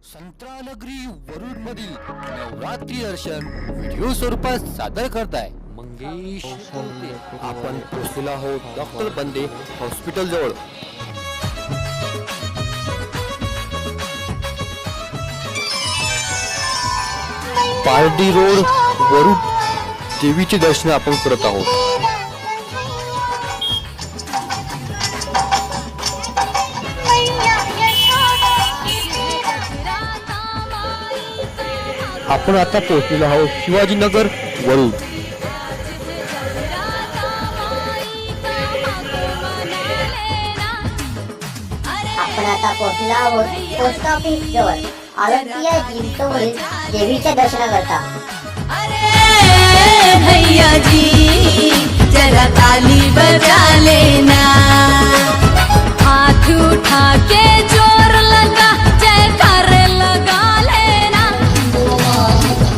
संत्रानगरी वरुड मधील नवरात्री दर्शन व्हिडिओ स्वरूपात सादर करताय मंगेश कवते। आपण पोहोचलेलो आहोत डॉक्टर बंदे हॉस्पिटल जवळ। पारडी रोड वरुड देवीचे दर्शन आपण करत आहोत। आपण आता पोहोचलेलो आहोत शिवाजीनगर वरुड। आपण आता पोहोचलो आहोत पोस्ट ऑफिस जवळ। आरोग्य जिंकवरील देवीच्या दर्शनाकरता। अरे भैया जी जरा ताली बजा लेना, हाथ उठा के जोर लगा जयकार लगा लेना,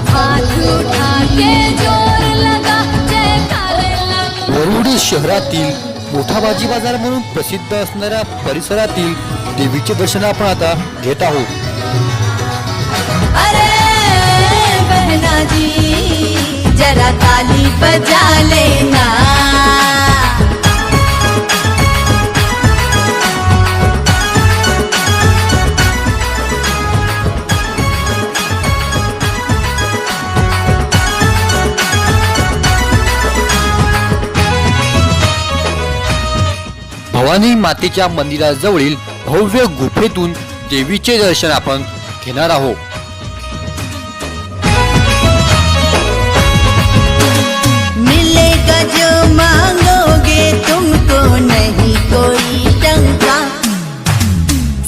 हाथ उठा के जोर लगा जयकार लगा। वरुड शहरातील मोठा भाजी बाजार म्हणून प्रसिद्ध असणाऱ्या परिसरातील देवीचे दर्शन आपण आता घेत आहोत। अरे बहना जी जरा ताली बजा लेना। भवानी मातेच्या मंदिराजवळील भव्य गुफेतून देवीचे दर्शन आपण घेणार आहोत। मिलेगा जो मांगोगे तुमको नहीं कोई शंका,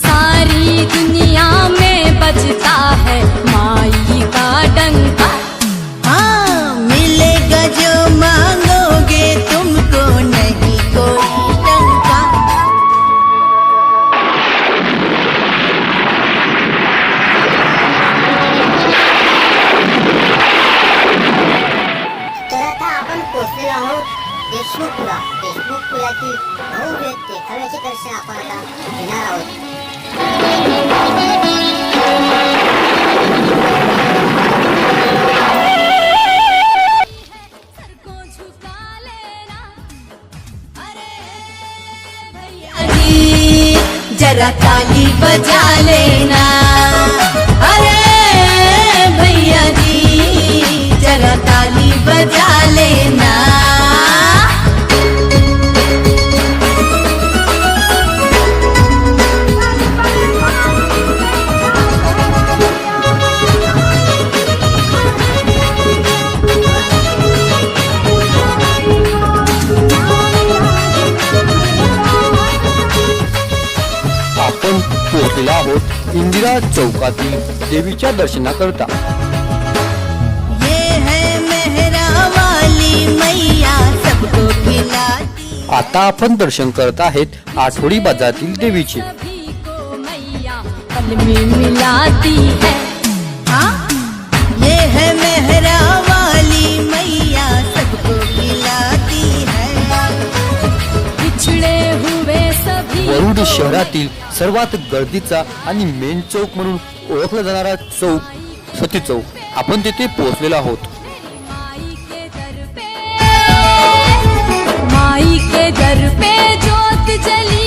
सारी दुनिया में बजता है माई का डंका। हाँ मिलेगा जो मांगोगे तुमको नहीं कोई शंका। तर आता आपण पोहोचलेलो आहोत देशमुखपुरा। देशमुखपुरातील भव्य देखाव्याचे दर्शन आपण आता घेणार आहोत। सर को झुका लेना, अरे भैया जी जरा ताली बजा लेना, अरे भैया जी जरा ताली बजा लेना। आपण पोहोचलेलो आहोत इंदिरा चौकातील देवीच्या दर्शनाकरता। ये है मेहरा वाली मैया सबको खिलाती, आता आपण दर्शन करत आहेत आठवडी बाजारातील देवीचे। सभी को मैया पल में मिलाती है। हाँ ये है मेहरा वाली मैया सबको खिलाती है। पिछड़े हुए सभी वरुड शहरातील सर्वात गर्दीचा आणि मेन चौक म्हणून ओळखला जाणारा चौक सती चौक आपण तिथे पोहोचलेलो आहोत। माई के दर पे ज्योत जली